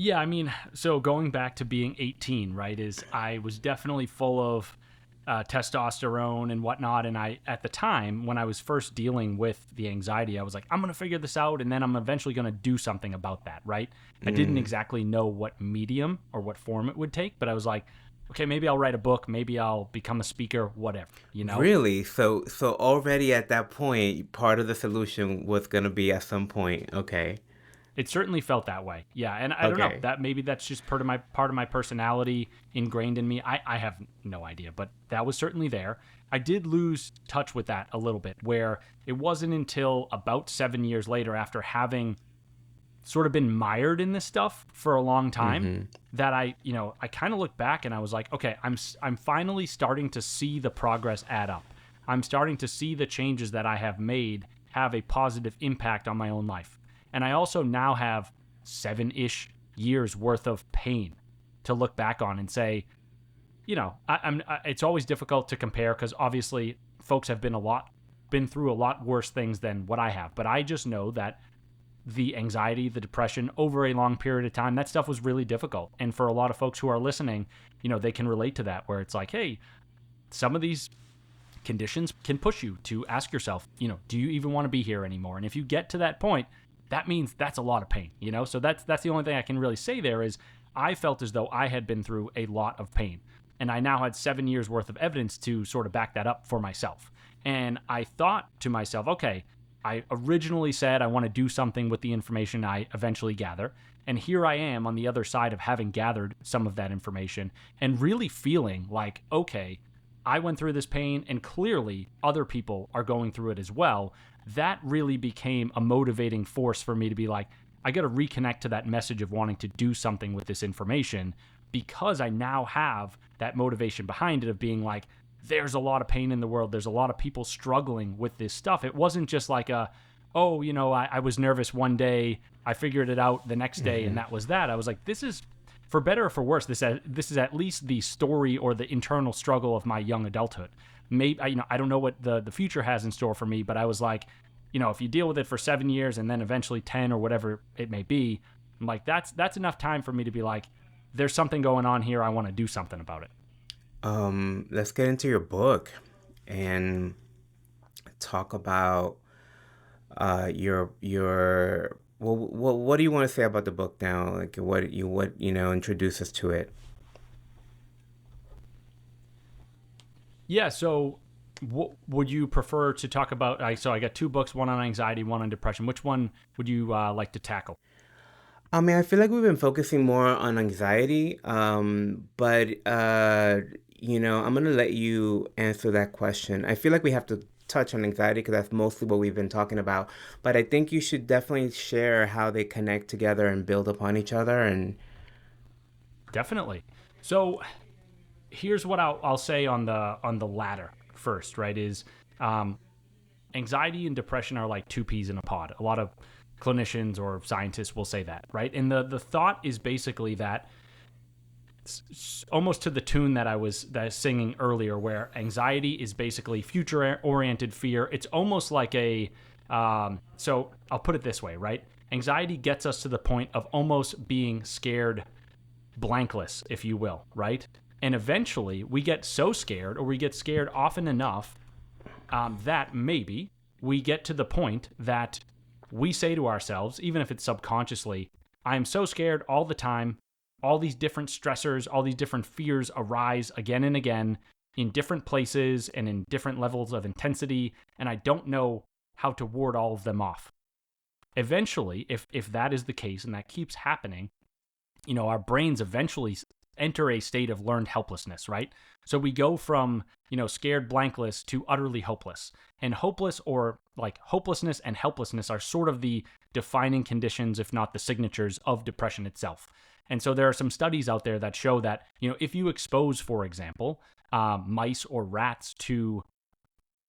Yeah, I mean, so going back to being 18, right, is I was definitely full of testosterone and whatnot. And at the time, when I was first dealing with the anxiety, I was like, I'm going to figure this out, and then I'm eventually going to do something about that, right? I didn't exactly know what medium or what form it would take, but I was like, okay, maybe I'll write a book, maybe I'll become a speaker, whatever, Really? So already at that point, part of the solution was going to be at some point. Okay. It certainly felt that way. Yeah, and I don't know, that maybe that's just part of my personality ingrained in me. I have no idea, but that was certainly there. I did lose touch with that a little bit, where it wasn't until about 7 years later, after having sort of been mired in this stuff for a long time, that I kind of look back and I was like, okay, I'm finally starting to see the progress add up. I'm starting to see the changes that I have made have a positive impact on my own life. And I also now have 7-ish years worth of pain to look back on and say, it's always difficult to compare, because obviously folks have been through a lot worse things than what I have. But I just know that the anxiety, the depression over a long period of time, that stuff was really difficult. And for a lot of folks who are listening, they can relate to that, where it's like, hey, some of these conditions can push you to ask yourself, do you even want to be here anymore? And if you get to that point, that means that's a lot of pain, So that's the only thing I can really say there is I felt as though I had been through a lot of pain. And I now had 7 years worth of evidence to sort of back that up for myself. And I thought to myself, okay, I originally said I want to do something with the information I eventually gather. And here I am on the other side of having gathered some of that information and really feeling like, okay, I went through this pain and clearly other people are going through it as well. That really became a motivating force for me to be like, I got to reconnect to that message of wanting to do something with this information, because I now have that motivation behind it of being like, there's a lot of pain in the world. There's a lot of people struggling with this stuff. It wasn't just like I was nervous one day, I figured it out the next day, and that was that. I was like, this is, for better or for worse, this is at least the story or the internal struggle of my young adulthood. Maybe, I don't know what the future has in store for me, but I was like, if you deal with it for 7 years and then eventually 10 or whatever it may be, I'm like, that's enough time for me to be like, there's something going on here. I want to do something about it. Let's get into your book and talk about what do you want to say about the book now? Like what introduce us to it. Yeah, so would you prefer to talk about? So I got 2 books, one on anxiety, one on depression. Which one would you like to tackle? I mean, I feel like we've been focusing more on anxiety, but I'm gonna let you answer that question. I feel like we have to touch on anxiety because that's mostly what we've been talking about. But I think you should definitely share how they connect together and build upon each other. And definitely. So here's what I'll say on the latter first, right? Is anxiety and depression are like 2 peas in a pod. A lot of clinicians or scientists will say that, right? And the thought is basically that, almost to the tune that I was singing earlier, where anxiety is basically future-oriented fear. It's almost like so I'll put it this way, right? Anxiety gets us to the point of almost being scared blankless, if you will, right? And eventually we get so scared, or we get scared often enough that maybe we get to the point that we say to ourselves, even if it's subconsciously, I am so scared all the time. All these different stressors, all these different fears arise again and again in different places and in different levels of intensity, and I don't know how to ward all of them off. Eventually, if that is the case and that keeps happening, our brains eventually enter a state of learned helplessness, right? So we go from, scared blankless to utterly hopeless. And hopeless, or like hopelessness and helplessness, are sort of the defining conditions, if not the signatures, of depression itself. And so there are some studies out there that show that, if you expose, for example, mice or rats to,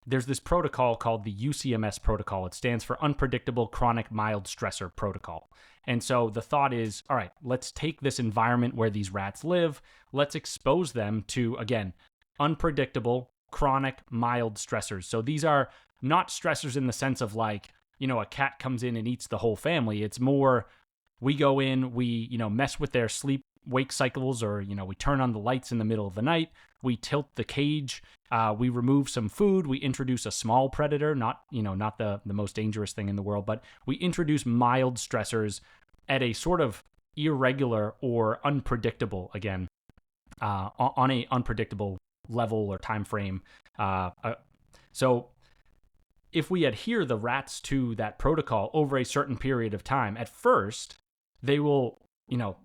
there's this protocol called the UCMS protocol. It stands for Unpredictable Chronic Mild Stressor Protocol. And so the thought is, all right, let's take this environment where these rats live, let's expose them to, again, unpredictable, chronic, mild stressors. So these are not stressors in the sense of like, a cat comes in and eats the whole family. It's more, we go in, we, mess with their sleep-wake cycles, or, we turn on the lights in the middle of the night, we tilt the cage, we remove some food, we introduce a small predator, not the most dangerous thing in the world, but we introduce mild stressors at a sort of irregular or unpredictable, again, on a unpredictable level or time frame. So if we adhere the rats to that protocol over a certain period of time, at first, they will,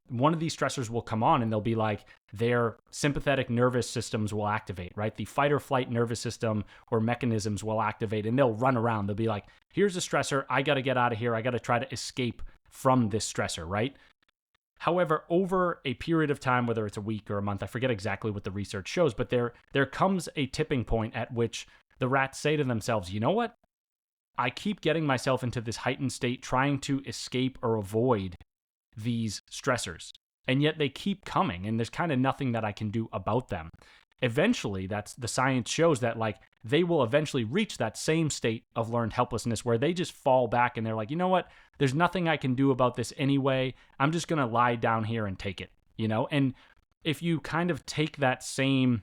one of these stressors will come on and they'll be like, their sympathetic nervous systems will activate, right? The fight or flight nervous system or mechanisms will activate, and they'll run around. They'll be like, here's a stressor. I got to get out of here. I got to try to escape from this stressor, right? However, over a period of time, whether it's a week or a month, I forget exactly what the research shows, but there comes a tipping point at which the rats say to themselves, you know what? I keep getting myself into this heightened state trying to escape or avoid these stressors, and yet they keep coming, and there's kind of nothing that I can do about them. Eventually, that's the science shows that like they will eventually reach that same state of learned helplessness where they just fall back and they're like, you know what? There's nothing I can do about this anyway. I'm just going to lie down here and take it, And if you kind of take that same,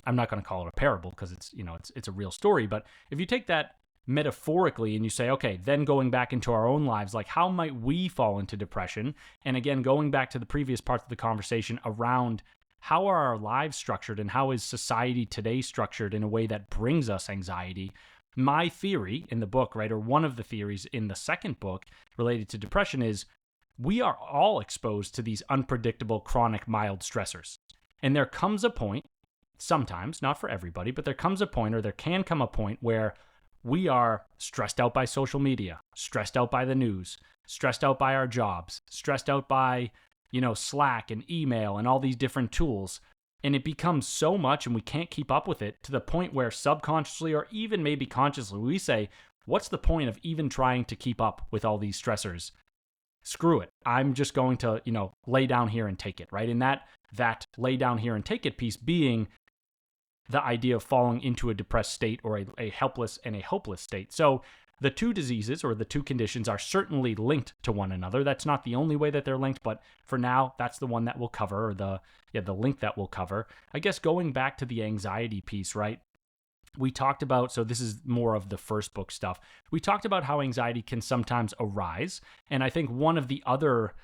I'm not going to call it a parable because it's a real story, but if you take that metaphorically and you say, okay, then going back into our own lives, like how might we fall into depression? And again, going back to the previous parts of the conversation around how are our lives structured and how is society today structured in a way that brings us anxiety? My theory in the book, right, or one of the theories in the second book related to depression is we are all exposed to these unpredictable chronic mild stressors. And there comes a point, sometimes, not for everybody, but there comes a point, or there can come a point where we are stressed out by social media, stressed out by the news, stressed out by our jobs, stressed out by, Slack and email and all these different tools. And it becomes so much and we can't keep up with it to the point where subconsciously or even maybe consciously we say, what's the point of even trying to keep up with all these stressors? Screw it. I'm just going to, lay down here and take it, right? And that lay down here and take it piece being the idea of falling into a depressed state or a helpless and a hopeless state. So the two diseases or the two conditions are certainly linked to one another. That's not the only way that they're linked, but for now, that's the one that we'll cover, or the link that we'll cover. I guess going back to the anxiety piece, right? We talked about, so this is more of the first book stuff. We talked about how anxiety can sometimes arise. And I think one of the other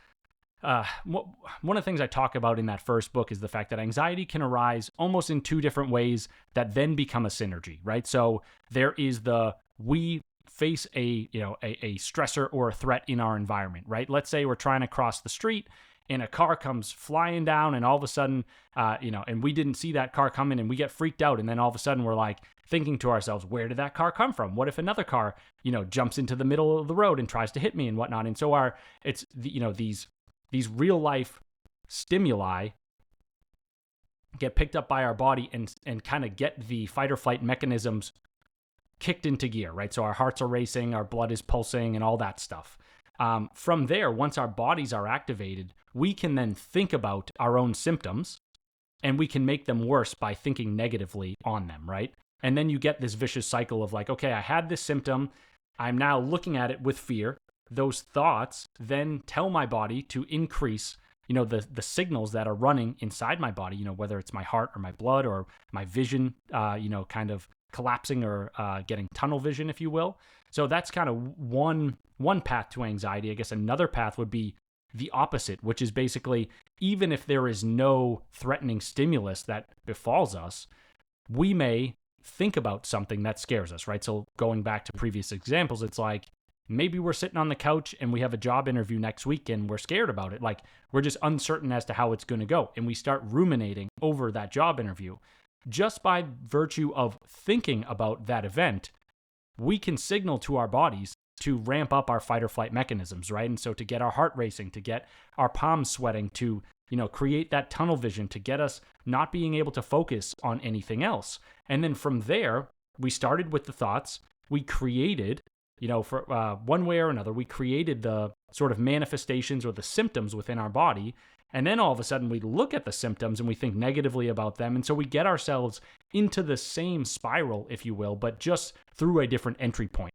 one of the things I talk about in that first book is the fact that anxiety can arise almost in two different ways that then become a synergy, right? So there is we face a stressor or a threat in our environment, right? Let's say we're trying to cross the street and a car comes flying down and all of a sudden, and we didn't see that car coming and we get freaked out. And then all of a sudden we're like thinking to ourselves, where did that car come from? What if another car, jumps into the middle of the road and tries to hit me and whatnot? And so these real life stimuli get picked up by our body and kind of get the fight or flight mechanisms kicked into gear, right? So our hearts are racing, our blood is pulsing, and all that stuff. From there, once our bodies are activated, we can then think about our own symptoms and we can make them worse by thinking negatively on them, right? And then you get this vicious cycle of like, okay, I had this symptom. I'm now looking at it with fear. those thoughts then tell my body to increase, the signals that are running inside my body, whether it's my heart or my blood or my vision, kind of collapsing or getting tunnel vision, if you will. So that's kind of one path to anxiety. I guess another path would be the opposite, which is basically, even if there is no threatening stimulus that befalls us, we may think about something that scares us, right? So going back to previous examples, it's like, maybe we're sitting on the couch and we have a job interview next week and we're scared about it. Like, we're just uncertain as to how it's going to go. And we start ruminating over that job interview. Just by virtue of thinking about that event, we can signal to our bodies to ramp up our fight or flight mechanisms, right? And so to get our heart racing, to get our palms sweating, to, create that tunnel vision, to get us not being able to focus on anything else. And then from there, we started with the thoughts. We created, for one way or another, we created the sort of manifestations or the symptoms within our body. And then all of a sudden we look at the symptoms and we think negatively about them. And so we get ourselves into the same spiral, if you will, but just through a different entry point.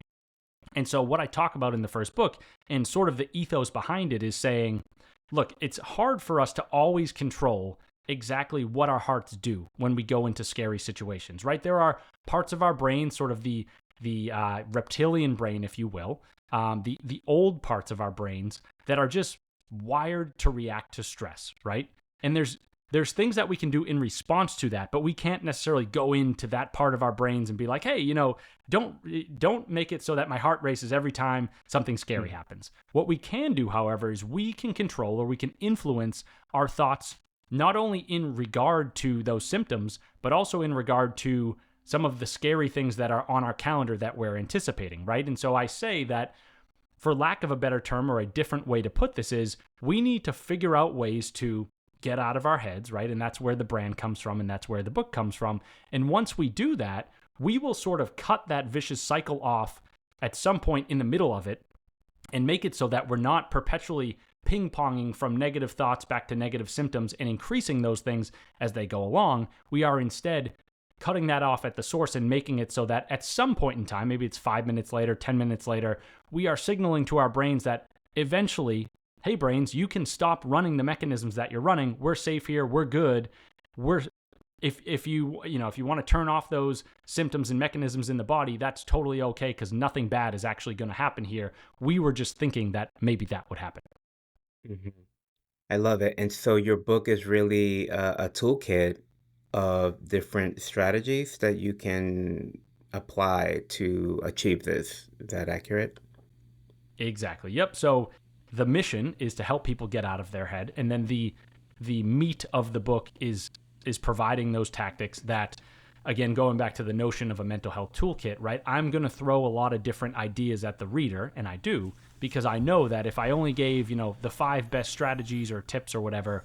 And so what I talk about in the first book and sort of the ethos behind it is saying, look, it's hard for us to always control exactly what our hearts do when we go into scary situations, right? There are parts of our brain, sort of the reptilian brain, if you will, the old parts of our brains that are just wired to react to stress, right? And there's things that we can do in response to that, but we can't necessarily go into that part of our brains and be like, hey, don't make it so that my heart races every time something scary happens. What we can do, however, is we can control or we can influence our thoughts, not only in regard to those symptoms, but also in regard to some of the scary things that are on our calendar that we're anticipating, right? And so I say that, for lack of a better term or a different way to put this, is we need to figure out ways to get out of our heads, right? And that's where the brand comes from, and that's where the book comes from. And once we do that, we will sort of cut that vicious cycle off at some point in the middle of it and make it so that we're not perpetually ping-ponging from negative thoughts back to negative symptoms and increasing those things as they go along. We are instead cutting that off at the source and making it so that at some point in time, maybe it's 5 minutes later, 10 minutes later, we are signaling to our brains that eventually, hey brains, you can stop running the mechanisms that you're running. We're safe here. We're good. If you want to turn off those symptoms and mechanisms in the body, that's totally okay, because nothing bad is actually going to happen here. We were just thinking that maybe that would happen. Mhm. I love it. And so your book is really a toolkit of different strategies that you can apply to achieve this. Is that accurate? Exactly. Yep. So the mission is to help people get out of their head, and then the meat of the book is providing those tactics that, again, going back to the notion of a mental health toolkit, right? I'm going to throw a lot of different ideas at the reader, and I do, because I know that if I only gave, the 5 best strategies or tips or whatever,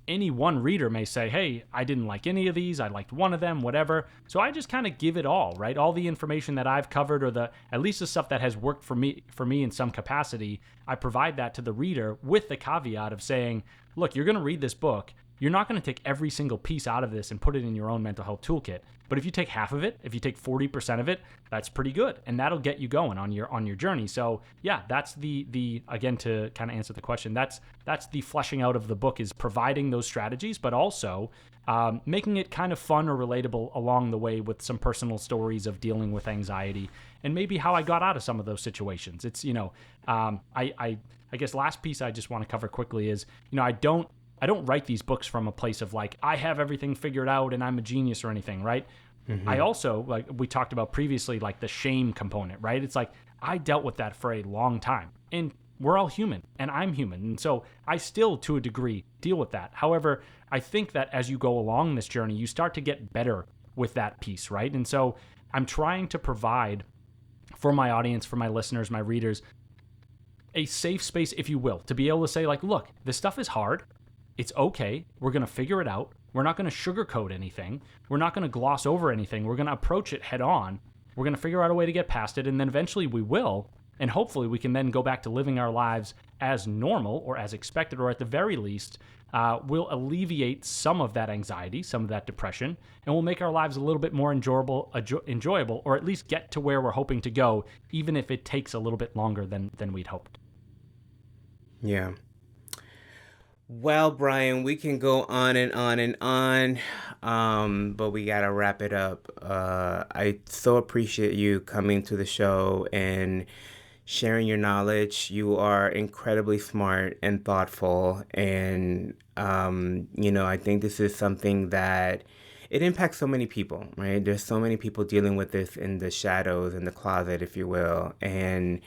any one reader may say, hey, I didn't like any of these, I liked one of them, whatever. So I just kind of give it all, right? All the information that I've covered, or at least the stuff that has worked for me in some capacity, I provide that to the reader with the caveat of saying, look, you're going to read this book. You're not going to take every single piece out of this and put it in your own mental health toolkit. But if you take half of it, if you take 40% of it, that's pretty good. And that'll get you going on your journey. So yeah, that's the again, to kind of answer the question, that's the fleshing out of the book, is providing those strategies, but also making it kind of fun or relatable along the way with some personal stories of dealing with anxiety and maybe how I got out of some of those situations. It's, I guess last piece I just want to cover quickly is, I don't write these books from a place of like, I have everything figured out and I'm a genius or anything, right? Mm-hmm. I also, like we talked about previously, like the shame component, right? It's like, I dealt with that for a long time, and we're all human, and I'm human. And so I still, to a degree, deal with that. However, I think that as you go along this journey, you start to get better with that piece, right? And so I'm trying to provide for my audience, for my listeners, my readers, a safe space, if you will, to be able to say like, look, this stuff is hard. It's okay. We're going to figure it out. We're not going to sugarcoat anything. We're not going to gloss over anything. We're going to approach it head on. We're going to figure out a way to get past it, and then eventually we will. And hopefully we can then go back to living our lives as normal or as expected, or at the very least, will alleviate some of that anxiety, some of that depression, and will make our lives a little bit more enjoyable, or at least get to where we're hoping to go, even if it takes a little bit longer than we'd hoped. Yeah. Well, Brian, we can go on and on and on, but we gotta wrap it up. I so appreciate you coming to the show and sharing your knowledge. You are incredibly smart and thoughtful, and I think this is something that it impacts so many people, right? There's so many people dealing with this in the shadows, in the closet, if you will, and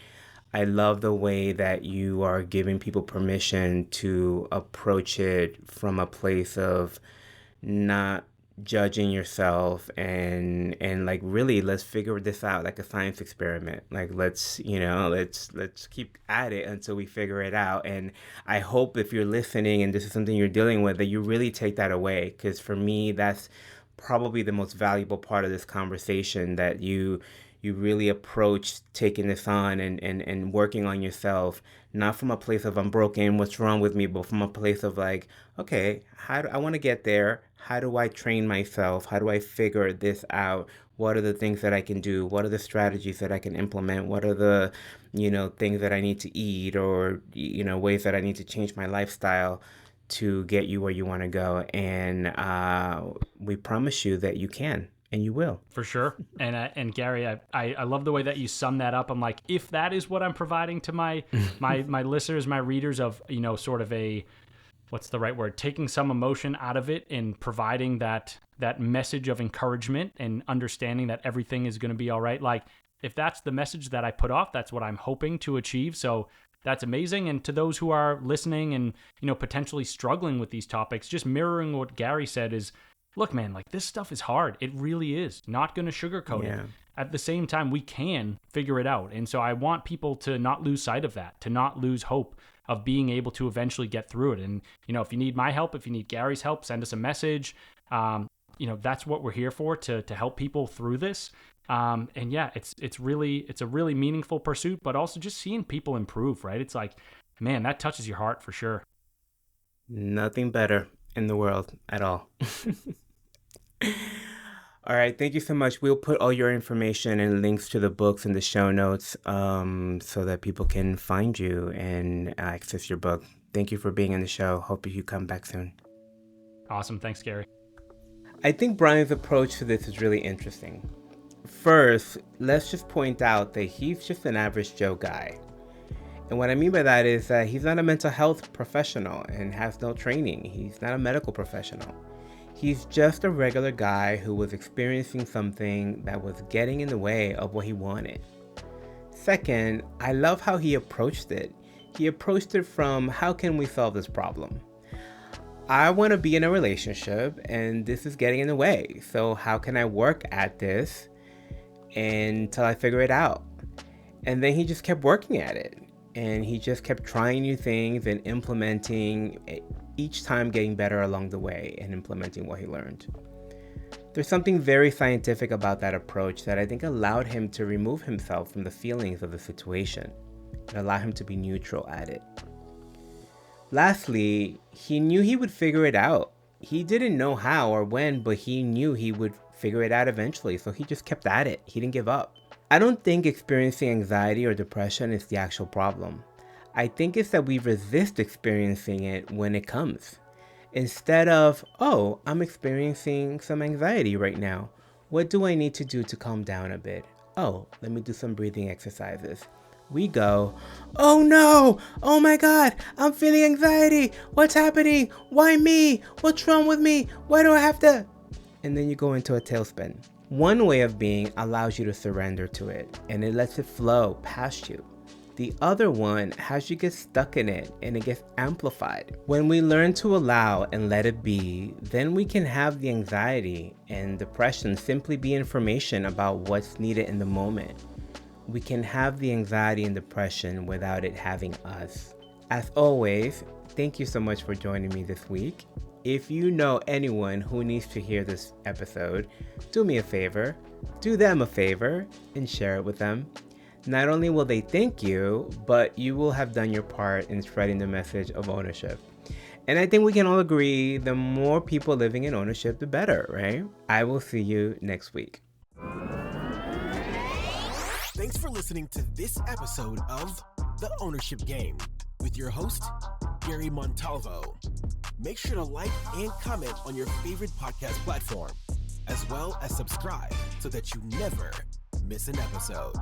I love the way that you are giving people permission to approach it from a place of not judging yourself and like, really, let's figure this out like a science experiment. Like, let's keep at it until we figure it out. And I hope if you're listening and this is something you're dealing with, that you really take that away, because for me, that's probably the most valuable part of this conversation, that you really approach taking this on and working on yourself, not from a place of I'm broken, what's wrong with me, but from a place of like, okay, I want to get there. How do I train myself? How do I figure this out? What are the things that I can do? What are the strategies that I can implement? What are the, things that I need to eat, or, ways that I need to change my lifestyle to get you where you want to go? And we promise you that you can. And you will. For sure. And Gary, I love the way that you sum that up. I'm like, if that is what I'm providing to my listeners, my readers, of, sort of a, what's the right word, taking some emotion out of it and providing that message of encouragement and understanding that everything is going to be all right. Like, if that's the message that I put off, that's what I'm hoping to achieve. So that's amazing. And to those who are listening and, potentially struggling with these topics, just mirroring what Gary said is, look, man, like, this stuff is hard. It really is. Not going to sugarcoat it. At the same time, we can figure it out. And so I want people to not lose sight of that, to not lose hope of being able to eventually get through it. And, if you need my help, if you need Gary's help, send us a message. That's what we're here for, to help people through this. And yeah, it's a really meaningful pursuit, but also just seeing people improve, right? It's like, man, that touches your heart for sure. Nothing better in the world at all. All right, thank you so much. We'll put all your information and links to the books in the show notes, so that people can find you and access your book. Thank you for being on the show. Hope you come back soon. Awesome. Thanks, Gary. I think Brian's approach to this is really interesting. First, let's just point out that he's just an average Joe guy. And what I mean by that is that he's not a mental health professional and has no training. He's not a medical professional. He's just a regular guy who was experiencing something that was getting in the way of what he wanted. Second, I love how he approached it. He approached it from, how can we solve this problem? I want to be in a relationship and this is getting in the way. So how can I work at this until I figure it out? And then he just kept working at it. And he just kept trying new things and implementing, each time getting better along the way and implementing what he learned. There's something very scientific about that approach that I think allowed him to remove himself from the feelings of the situation and allow him to be neutral at it. Lastly, he knew he would figure it out. He didn't know how or when, but he knew he would figure it out eventually, so he just kept at it. He didn't give up. I don't think experiencing anxiety or depression is the actual problem. I think it's that we resist experiencing it when it comes. Instead of, oh, I'm experiencing some anxiety right now. What do I need to do to calm down a bit? Oh, let me do some breathing exercises. We go, oh no, oh my God, I'm feeling anxiety. What's happening? Why me? What's wrong with me? Why do I have to? And then you go into a tailspin. One way of being allows you to surrender to it, and it lets it flow past you. The other one has you get stuck in it, and it gets amplified. When we learn to allow and let it be, then we can have the anxiety and depression simply be information about what's needed in the moment. We can have the anxiety and depression without it having us. As always, thank you so much for joining me this week. If you know anyone who needs to hear this episode, do me a favor, do them a favor, and share it with them. Not only will they thank you, but you will have done your part in spreading the message of ownership. And I think we can all agree, the more people living in ownership, the better, right? I will see you next week. Thanks for listening to this episode of The Ownership Game with your host, Gary Montalvo. Make sure to like and comment on your favorite podcast platform, as well as subscribe so that you never miss an episode.